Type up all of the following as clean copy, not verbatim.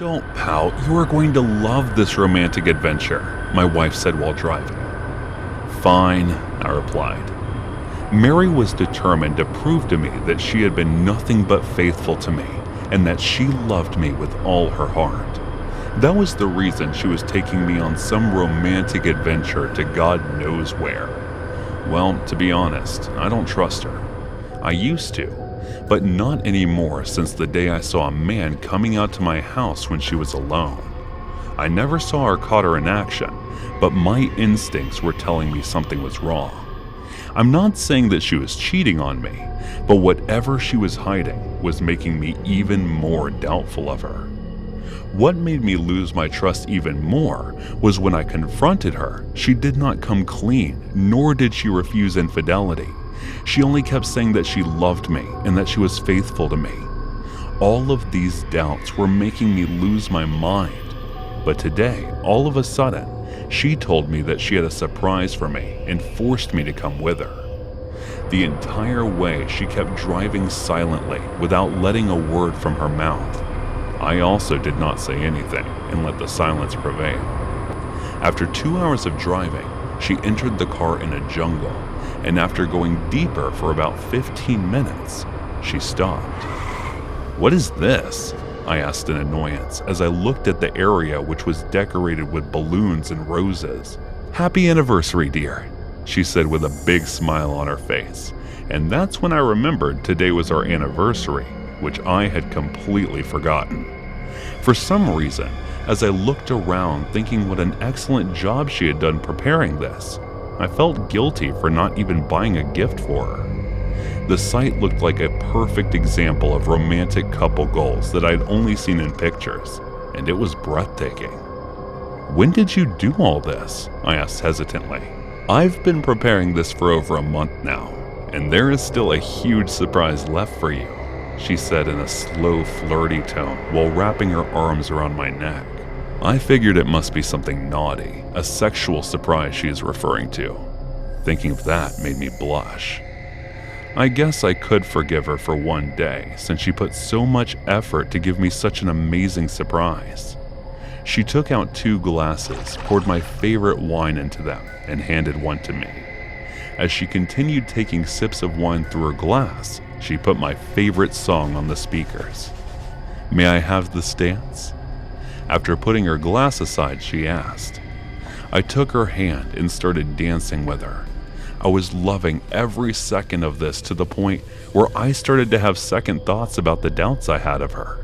"Don't pout, you are going to love this romantic adventure," my wife said while driving. "Fine," I replied. Mary was determined to prove to me that she had been nothing but faithful to me and that she loved me with all her heart. That was the reason she was taking me on some romantic adventure to God knows where. Well, to be honest, I don't trust her. I used to, but not anymore since the day I saw a man coming out to my house when she was alone. I never saw or caught her in action, but my instincts were telling me something was wrong. I'm not saying that she was cheating on me, but whatever she was hiding was making me even more doubtful of her. What made me lose my trust even more was when I confronted her, she did not come clean, nor did she refuse infidelity. She only kept saying that she loved me and that she was faithful to me. All of these doubts were making me lose my mind. But today, all of a sudden, she told me that she had a surprise for me and forced me to come with her. The entire way, she kept driving silently without letting a word from her mouth. I also did not say anything and let the silence prevail. After 2 hours of driving, she entered the car in a jungle, and after going deeper for about 15 minutes, she stopped. "What is this?" I asked in annoyance as I looked at the area which was decorated with balloons and roses. "Happy anniversary, dear," she said with a big smile on her face, and that's when I remembered today was our anniversary, which I had completely forgotten. For some reason, as I looked around thinking what an excellent job she had done preparing this, I felt guilty for not even buying a gift for her. The site looked like a perfect example of romantic couple goals that I'd only seen in pictures, and it was breathtaking. "When did you do all this?" I asked hesitantly. "I've been preparing this for over a month now, and there is still a huge surprise left for you," she said in a slow, flirty tone while wrapping her arms around my neck. I figured it must be something naughty, a sexual surprise she is referring to. Thinking of that made me blush. I guess I could forgive her for one day since she put so much effort to give me such an amazing surprise. She took out 2 glasses, poured my favorite wine into them, and handed one to me. As she continued taking sips of wine through her glass, she put my favorite song on the speakers. "May I have this dance?" After putting her glass aside, she asked. I took her hand and started dancing with her. I was loving every second of this to the point where I started to have second thoughts about the doubts I had of her.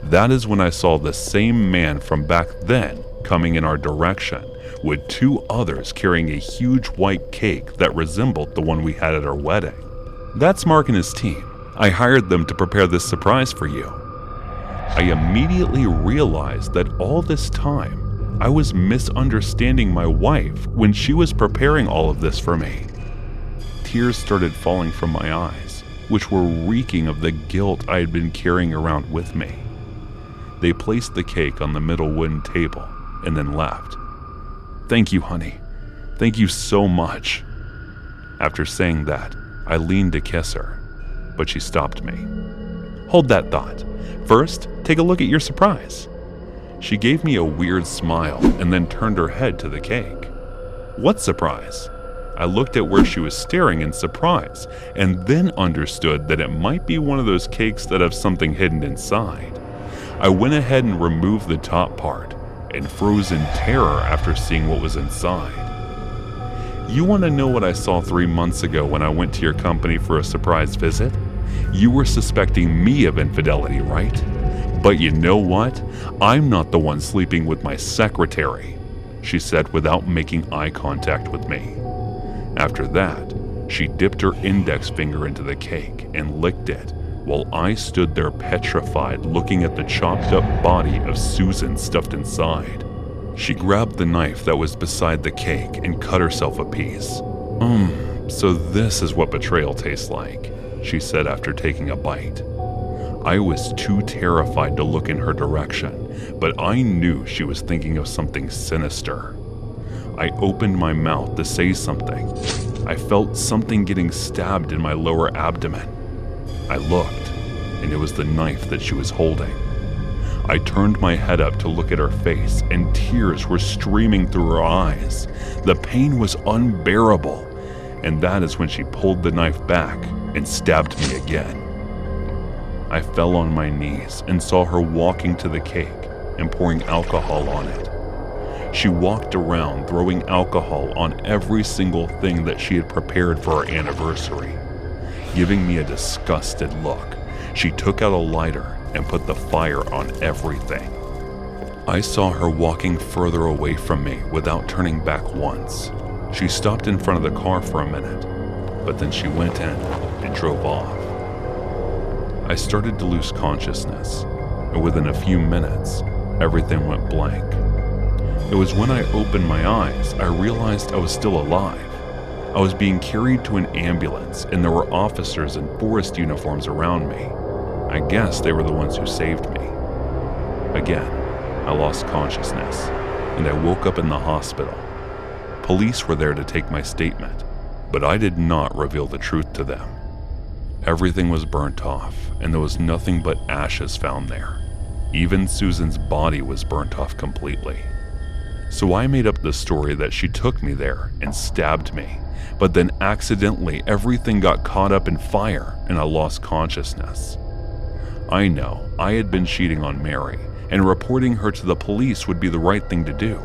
That is when I saw the same man from back then coming in our direction, with 2 others carrying a huge white cake that resembled the one we had at our wedding. "That's Mark and his team. I hired them to prepare this surprise for you." I immediately realized that all this time, I was misunderstanding my wife when she was preparing all of this for me. Tears started falling from my eyes, which were reeking of the guilt I had been carrying around with me. They placed the cake on the middle wooden table and then left. "Thank you, honey. Thank you so much." After saying that, I leaned to kiss her, but she stopped me. "Hold that thought. First, take a look at your surprise." She gave me a weird smile and then turned her head to the cake. "What surprise?" I looked at where she was staring in surprise and then understood that it might be one of those cakes that have something hidden inside. I went ahead and removed the top part and froze in terror after seeing what was inside. "You want to know what I saw 3 months ago when I went to your company for a surprise visit? You were suspecting me of infidelity, right? But you know what? I'm not the one sleeping with my secretary," she said without making eye contact with me. After that, she dipped her index finger into the cake and licked it while I stood there petrified looking at the chopped up body of Susan stuffed inside. She grabbed the knife that was beside the cake and cut herself a piece. So this is what betrayal tastes like," she said after taking a bite. I was too terrified to look in her direction, but I knew she was thinking of something sinister. I opened my mouth to say something. I felt something getting stabbed in my lower abdomen. I looked, and it was the knife that she was holding. I turned my head up to look at her face, and tears were streaming through her eyes. The pain was unbearable, and that is when she pulled the knife back and stabbed me again. I fell on my knees and saw her walking to the cake and pouring alcohol on it. She walked around throwing alcohol on every single thing that she had prepared for our anniversary. Giving me a disgusted look, she took out a lighter and put the fire on everything. I saw her walking further away from me without turning back once. She stopped in front of the car for a minute, but then she went in and drove off. I started to lose consciousness, and within a few minutes, everything went blank. It was when I opened my eyes, I realized I was still alive. I was being carried to an ambulance, and there were officers in forest uniforms around me. I guess they were the ones who saved me. Again, I lost consciousness, and I woke up in the hospital. Police were there to take my statement, but I did not reveal the truth to them. Everything was burnt off, and there was nothing but ashes found there. Even Susan's body was burnt off completely. So I made up the story that she took me there and stabbed me, but then accidentally everything got caught up in fire and I lost consciousness. I know I had been cheating on Mary, and reporting her to the police would be the right thing to do,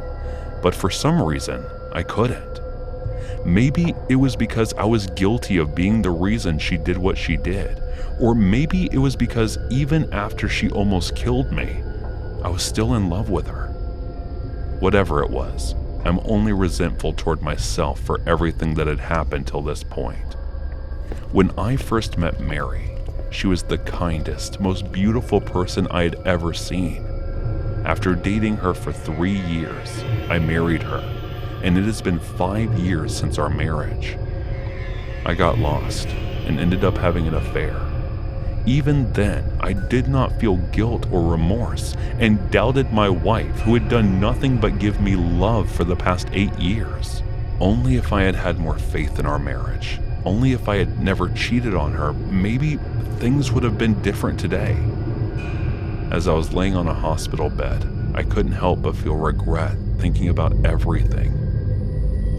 but for some reason, I couldn't. Maybe it was because I was guilty of being the reason she did what she did, or maybe it was because even after she almost killed me, I was still in love with her. Whatever it was, I'm only resentful toward myself for everything that had happened till this point. When I first met Mary, she was the kindest, most beautiful person I had ever seen. After dating her for 3 years, I married her, and it has been 5 years since our marriage. I got lost and ended up having an affair. Even then, I did not feel guilt or remorse and doubted my wife, who had done nothing but give me love for the past 8 years. Only if I had had more faith in our marriage, only if I had never cheated on her, maybe things would have been different today. As I was laying on a hospital bed, I couldn't help but feel regret thinking about everything.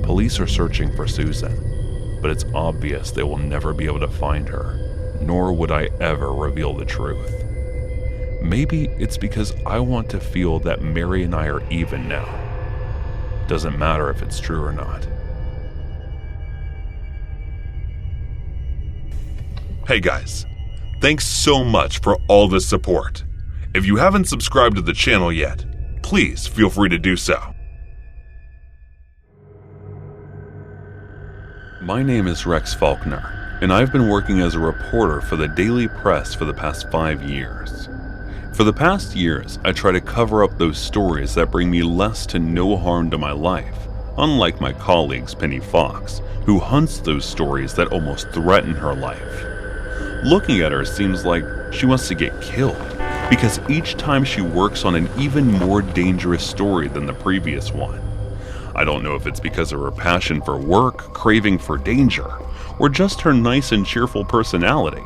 Police are searching for Susan, but it's obvious they will never be able to find her, nor would I ever reveal the truth. Maybe it's because I want to feel that Mary and I are even now. Doesn't matter if it's true or not. Hey guys, thanks so much for all the support. If you haven't subscribed to the channel yet, please feel free to do so. My name is Rex Faulkner, and I've been working as a reporter for the Daily Press for the past 5 years. For the past years, I try to cover up those stories that bring me less to no harm to my life, unlike my colleagues Penny Fox, who hunts those stories that almost threaten her life. Looking at her seems like she wants to get killed, because each time she works on an even more dangerous story than the previous one. I don't know if it's because of her passion for work, craving for danger, or just her nice and cheerful personality,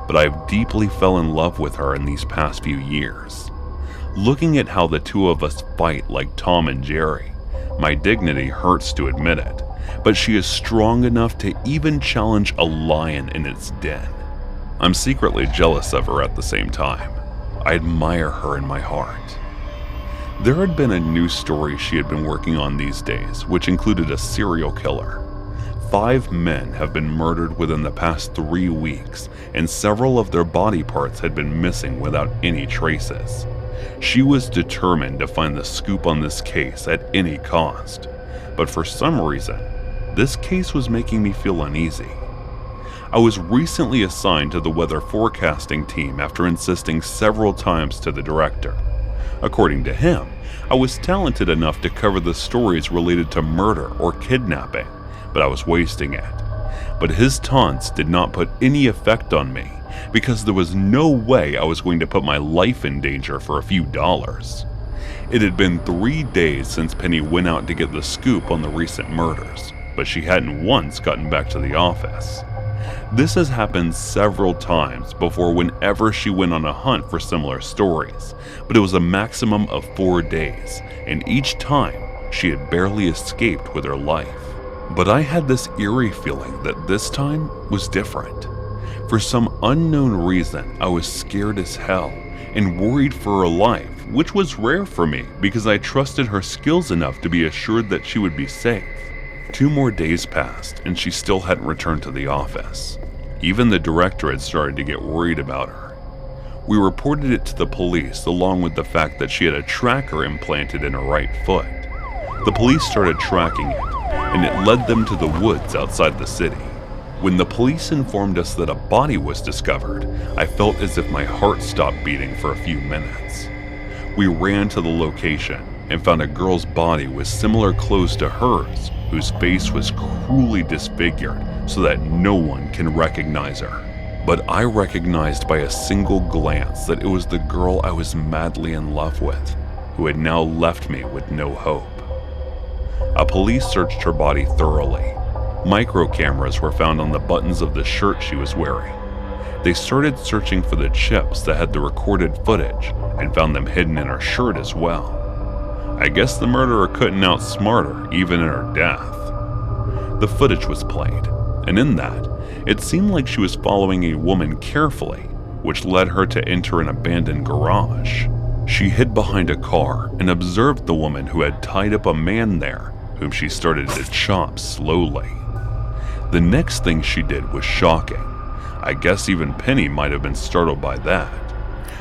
but I've deeply fell in love with her in these past few years. Looking at how the two of us fight like Tom and Jerry, my dignity hurts to admit it, but she is strong enough to even challenge a lion in its den. I'm secretly jealous of her at the same time. I admire her in my heart. There had been a new story she had been working on these days, which included a serial killer. 5 men have been murdered within the past 3 weeks, and several of their body parts had been missing without any traces. She was determined to find the scoop on this case at any cost, but for some reason, this case was making me feel uneasy. I was recently assigned to the weather forecasting team after insisting several times to the director. According to him, I was talented enough to cover the stories related to murder or kidnapping, but I was wasting it. But his taunts did not put any effect on me, because there was no way I was going to put my life in danger for a few dollars. It had been 3 days since Penny went out to get the scoop on the recent murders, but she hadn't once gotten back to the office. This has happened several times before whenever she went on a hunt for similar stories, but it was a maximum of 4 days, and each time she had barely escaped with her life. But I had this eerie feeling that this time was different. For some unknown reason, I was scared as hell and worried for her life, which was rare for me because I trusted her skills enough to be assured that she would be safe. 2 more days passed and she still hadn't returned to the office. Even the director had started to get worried about her. We reported it to the police along with the fact that she had a tracker implanted in her right foot. The police started tracking it, and it led them to the woods outside the city. When the police informed us that a body was discovered, I felt as if my heart stopped beating for a few minutes. We ran to the location and found a girl's body with similar clothes to hers, whose face was cruelly disfigured so that no one can recognize her. But I recognized by a single glance that it was the girl I was madly in love with, who had now left me with no hope. A police searched her body thoroughly. Micro cameras were found on the buttons of the shirt she was wearing. They started searching for the chips that had the recorded footage and found them hidden in her shirt as well. I guess the murderer couldn't outsmart her even in her death. The footage was played, and in that, it seemed like she was following a woman carefully, which led her to enter an abandoned garage. She hid behind a car and observed the woman who had tied up a man there, whom she started to chop slowly. The next thing she did was shocking. I guess even Penny might have been startled by that.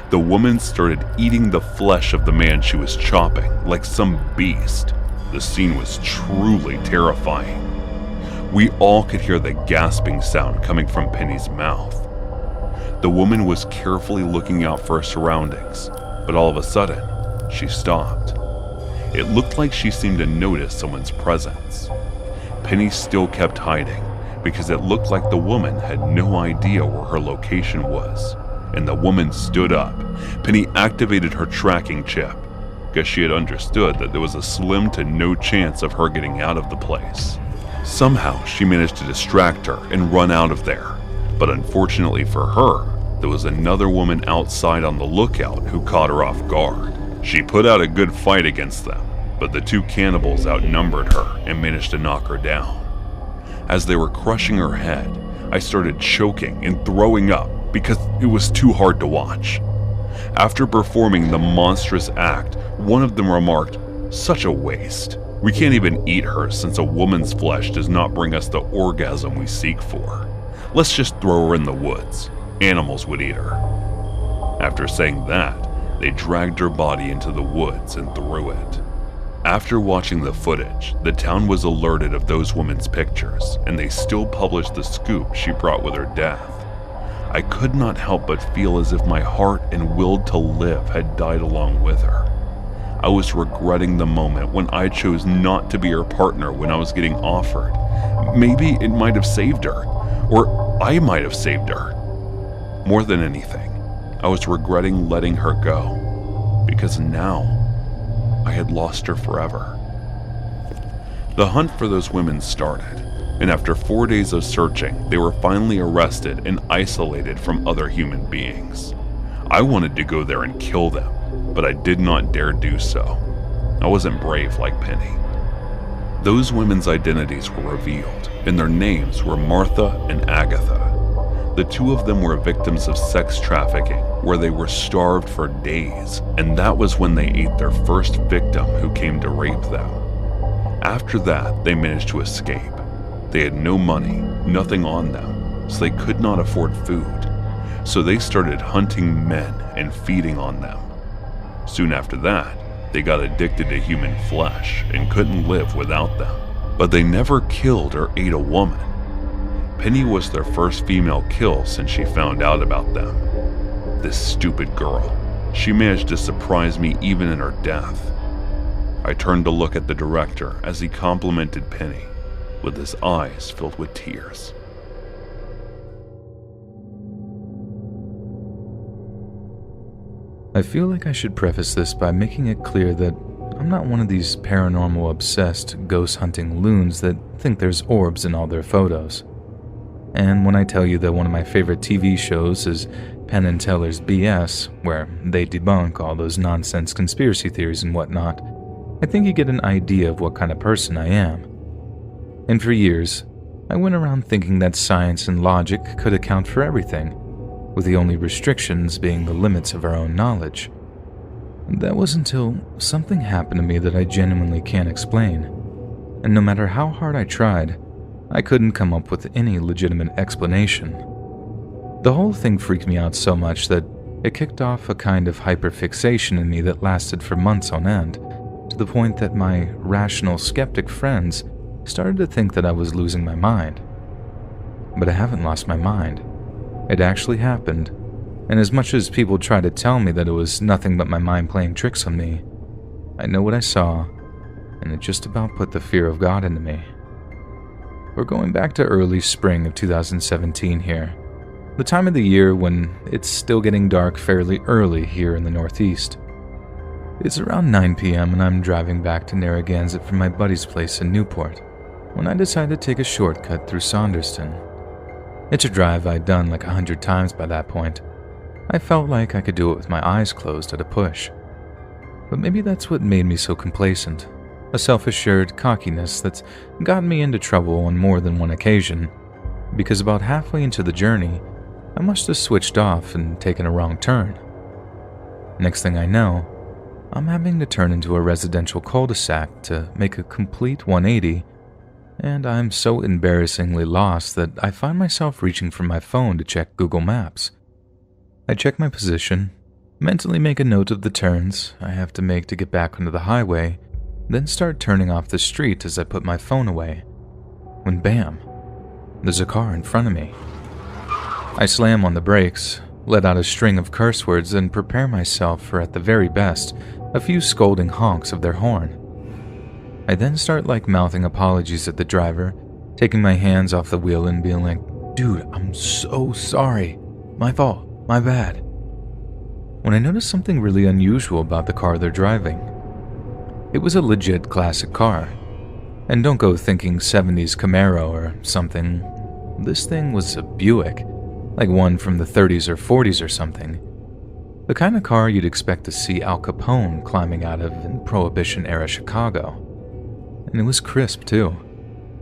The woman started eating the flesh of the man she was chopping, like some beast. The scene was truly terrifying. We all could hear the gasping sound coming from Penny's mouth. The woman was carefully looking out for her surroundings, but all of a sudden, she stopped. It looked like she seemed to notice someone's presence. Penny still kept hiding because it looked like the woman had no idea where her location was, and the woman stood up. Penny activated her tracking chip because she had understood that there was a slim to no chance of her getting out of the place. Somehow, she managed to distract her and run out of there, but unfortunately for her, there was another woman outside on the lookout who caught her off guard. She put out a good fight against them, but the 2 cannibals outnumbered her and managed to knock her down. As they were crushing her head, I started choking and throwing up because it was too hard to watch. After performing the monstrous act, one of them remarked, "Such a waste. We can't even eat her since a woman's flesh does not bring us the orgasm we seek for. Let's just throw her in the woods. Animals would eat her." After saying that, they dragged her body into the woods and threw it. After watching the footage, the town was alerted of those women's pictures, and they still published the scoop she brought with her death. I could not help but feel as if my heart and will to live had died along with her. I was regretting the moment when I chose not to be her partner when I was getting offered. Maybe it might have saved her, or I might have saved her. More than anything, I was regretting letting her go, because now I had lost her forever. The hunt for those women started, and after 4 days of searching, they were finally arrested and isolated from other human beings. I wanted to go there and kill them, but I did not dare do so. I wasn't brave like Penny. Those women's identities were revealed, and their names were Martha and Agatha. The 2 of them were victims of sex trafficking, where they were starved for days, and that was when they ate their first victim who came to rape them. After that, they managed to escape. They had no money, nothing on them, so they could not afford food. So they started hunting men and feeding on them. Soon after that, they got addicted to human flesh and couldn't live without them. But they never killed or ate a woman. Penny was their first female kill since she found out about them. This stupid girl. She managed to surprise me even in her death. I turned to look at the director as he complimented Penny, with his eyes filled with tears. I feel like I should preface this by making it clear that I'm not one of these paranormal obsessed ghost hunting loons that think there's orbs in all their photos. And when I tell you that one of my favorite TV shows is Penn and Teller's BS, where they debunk all those nonsense conspiracy theories and whatnot, I think you get an idea of what kind of person I am. And for years, I went around thinking that science and logic could account for everything, with the only restrictions being the limits of our own knowledge. That was until something happened to me that I genuinely can't explain, and no matter how hard I tried, I couldn't come up with any legitimate explanation. The whole thing freaked me out so much that it kicked off a kind of hyperfixation in me that lasted for months on end, to the point that my rational skeptic friends started to think that I was losing my mind. But I haven't lost my mind. It actually happened, and as much as people try to tell me that it was nothing but my mind playing tricks on me, I know what I saw, and it just about put the fear of God into me. We're going back to early spring of 2017 here, the time of the year when it's still getting dark fairly early here in the Northeast. It's around 9 p.m. and I'm driving back to Narragansett from my buddy's place in Newport, when I decide to take a shortcut through Saunderston. It's a drive I'd done like 100 times by that point. I felt like I could do it with my eyes closed at a push. But maybe that's what made me so complacent, a self-assured cockiness that's gotten me into trouble on more than one occasion, because about halfway into the journey, I must have switched off and taken a wrong turn. Next thing I know, I'm having to turn into a residential cul-de-sac to make a complete 180, and I'm so embarrassingly lost that I find myself reaching for my phone to check Google Maps. I check my position, mentally make a note of the turns I have to make to get back onto the highway, then start turning off the street as I put my phone away. When bam, there's a car in front of me. I slam on the brakes, let out a string of curse words, and prepare myself for, at the very best, a few scolding honks of their horn. I then start mouthing apologies at the driver, taking my hands off the wheel and being like, "Dude, I'm so sorry. My fault. My bad." When I noticed something really unusual about the car they're driving. It was a legit classic car. And don't go thinking 70s Camaro or something. This thing was a Buick, like one from the 30s or 40s or something. The kind of car you'd expect to see Al Capone climbing out of in Prohibition-era Chicago. And it was crisp, too.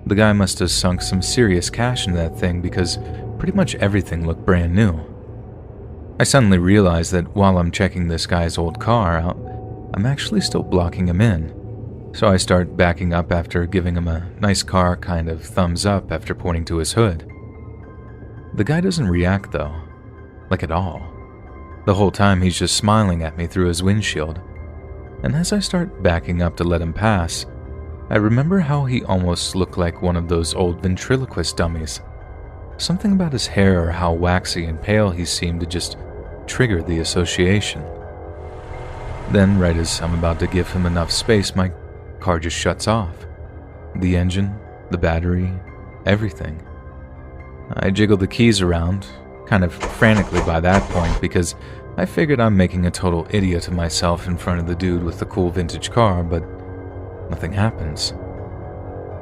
The guy must have sunk some serious cash into that thing because pretty much everything looked brand new. I suddenly realized that while I'm checking this guy's old car out, I'm actually still blocking him in. So I start backing up after giving him a nice car kind of thumbs up after pointing to his hood. The guy doesn't react though, at all. The whole time he's just smiling at me through his windshield. And as I start backing up to let him pass, I remember how he almost looked like one of those old ventriloquist dummies. Something about his hair or how waxy and pale he seemed to just trigger the association. Then, right as I'm about to give him enough space, my car just shuts off. The engine, the battery, everything. I jiggle the keys around, kind of frantically by that point, because I figured I'm making a total idiot of myself in front of the dude with the cool vintage car, but nothing happens.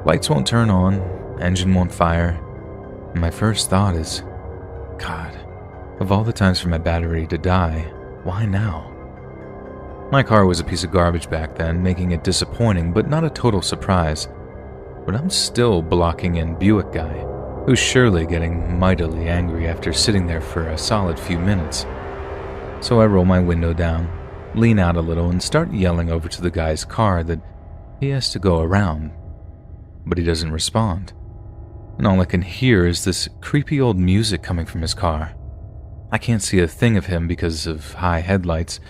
Lights won't turn on, engine won't fire, and my first thought is, God, of all the times for my battery to die, why now? My car was a piece of garbage back then, making it disappointing but not a total surprise. But I'm still blocking in Buick guy, who's surely getting mightily angry after sitting there for a solid few minutes. So I roll my window down, lean out a little, and start yelling over to the guy's car that he has to go around. But he doesn't respond. And all I can hear is this creepy old music coming from his car. I can't see a thing of him because of high headlights.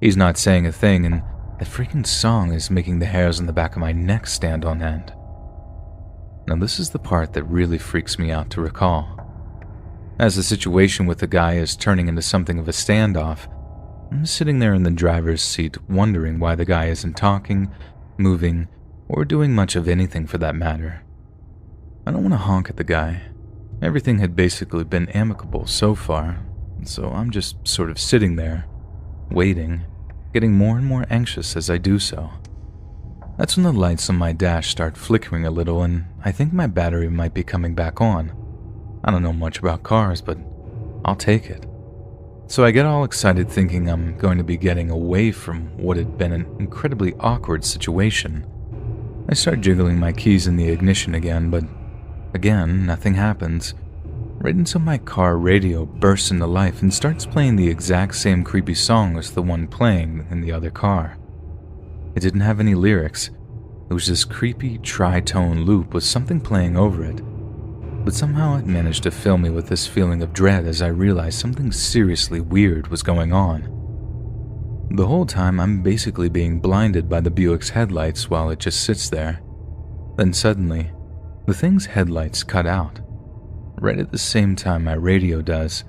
He's not saying a thing, and that freaking song is making the hairs on the back of my neck stand on end. Now this is the part that really freaks me out to recall. As the situation with the guy is turning into something of a standoff, I'm sitting there in the driver's seat wondering why the guy isn't talking, moving, or doing much of anything for that matter. I don't want to honk at the guy. Everything had basically been amicable so far, so I'm just sort of sitting there, waiting, getting more and more anxious as I do so. That's when the lights on my dash start flickering a little, and I think my battery might be coming back on. I don't know much about cars, but I'll take it. So I get all excited thinking I'm going to be getting away from what had been an incredibly awkward situation. I start jiggling my keys in the ignition again, but again, nothing happens. Right until my car radio bursts into life and starts playing the exact same creepy song as the one playing in the other car. It didn't have any lyrics. It was this creepy tritone loop with something playing over it. But somehow it managed to fill me with this feeling of dread as I realized something seriously weird was going on. The whole time I'm basically being blinded by the Buick's headlights while it just sits there. Then suddenly, the thing's headlights cut out, right at the same time my radio does,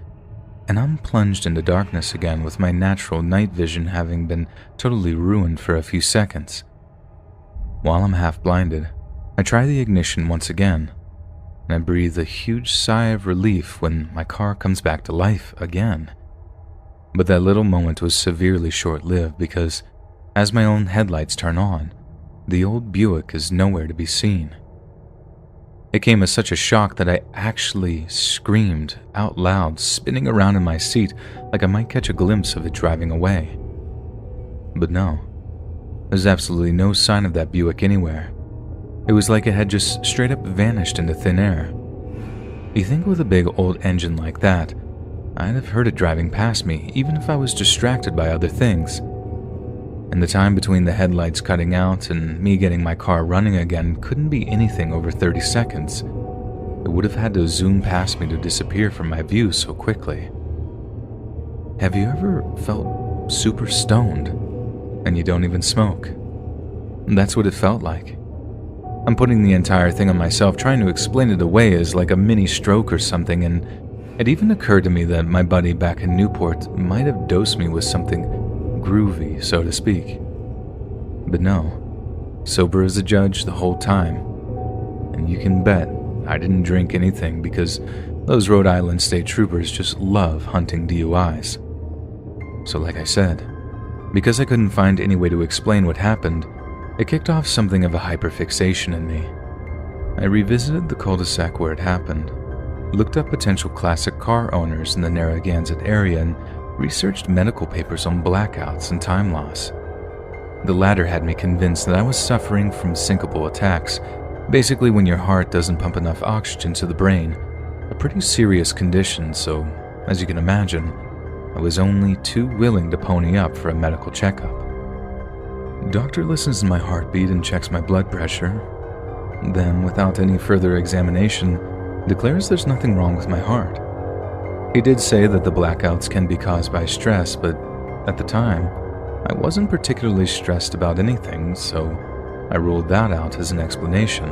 and I'm plunged into darkness again with my natural night vision having been totally ruined for a few seconds. While I'm half blinded, I try the ignition once again, and I breathe a huge sigh of relief when my car comes back to life again. But that little moment was severely short-lived because, as my own headlights turn on, the old Buick is nowhere to be seen. It came as such a shock that I actually screamed out loud, spinning around in my seat like I might catch a glimpse of it driving away. But no, there's absolutely no sign of that Buick anywhere. It was like it had just straight up vanished into thin air. You think with a big old engine like that, I'd have heard it driving past me, even if I was distracted by other things. And the time between the headlights cutting out and me getting my car running again couldn't be anything over 30 seconds. It would have had to zoom past me to disappear from my view so quickly. Have you ever felt super stoned and you don't even smoke? That's what it felt like. I'm putting the entire thing on myself, trying to explain it away as like a mini stroke or something, and it even occurred to me that my buddy back in Newport might have dosed me with something groovy, so to speak. But no, sober as a judge the whole time. And you can bet I didn't drink anything because those Rhode Island state troopers just love hunting DUIs. So like I said, because I couldn't find any way to explain what happened, it kicked off something of a hyperfixation in me. I revisited the cul-de-sac where it happened, looked up potential classic car owners in the Narragansett area, and researched medical papers on blackouts and time loss. The latter had me convinced that I was suffering from syncopal attacks, basically when your heart doesn't pump enough oxygen to the brain, a pretty serious condition, so, as you can imagine, I was only too willing to pony up for a medical checkup. The doctor listens to my heartbeat and checks my blood pressure, then, without any further examination, declares there's nothing wrong with my heart. He did say that the blackouts can be caused by stress, but at the time, I wasn't particularly stressed about anything, so I ruled that out as an explanation.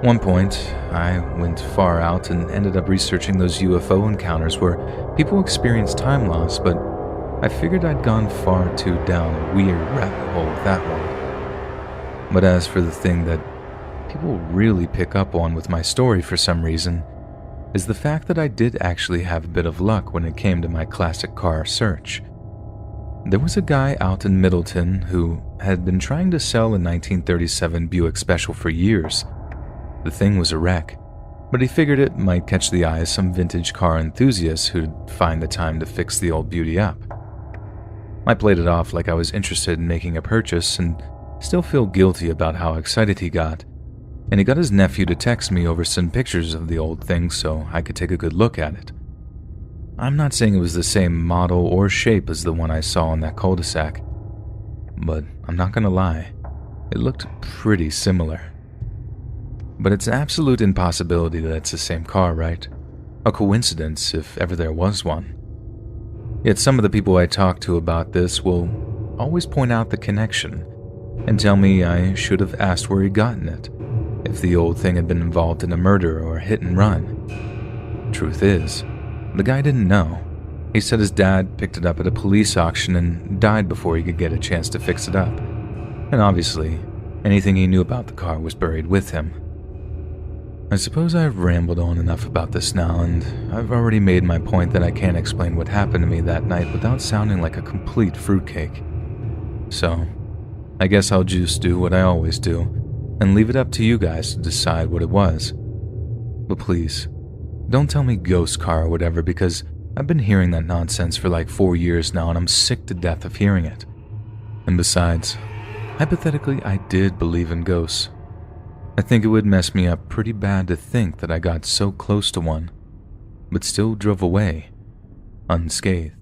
One point, I went far out and ended up researching those UFO encounters where people experience time loss, but I figured I'd gone far too down a weird rabbit hole with that one. But as for the thing that people really pick up on with my story for some reason, is the fact that I did actually have a bit of luck when it came to my classic car search. There was a guy out in Middleton who had been trying to sell a 1937 Buick Special for years. The thing was a wreck, but he figured it might catch the eye of some vintage car enthusiasts who'd find the time to fix the old beauty up. I played it off like I was interested in making a purchase and still feel guilty about how excited he got, and he got his nephew to text me over some pictures of the old thing so I could take a good look at it. I'm not saying it was the same model or shape as the one I saw in that cul-de-sac, but I'm not gonna lie, it looked pretty similar. But it's an absolute impossibility that it's the same car, right? A coincidence, if ever there was one. Yet some of the people I talk to about this will always point out the connection and tell me I should have asked where he'd gotten it, if the old thing had been involved in a murder or a hit and run. Truth is, the guy didn't know. He said his dad picked it up at a police auction and died before he could get a chance to fix it up. And obviously, anything he knew about the car was buried with him. I suppose I've rambled on enough about this now, and I've already made my point that I can't explain what happened to me that night without sounding like a complete fruitcake. So, I guess I'll just do what I always do, and leave it up to you guys to decide what it was. But please, Don't tell me ghost car or whatever, because I've been hearing that nonsense for like 4 years now and I'm sick to death of hearing it. And besides, hypothetically, I did believe in ghosts. I think it would mess me up pretty bad to think that I got so close to one, but still drove away unscathed.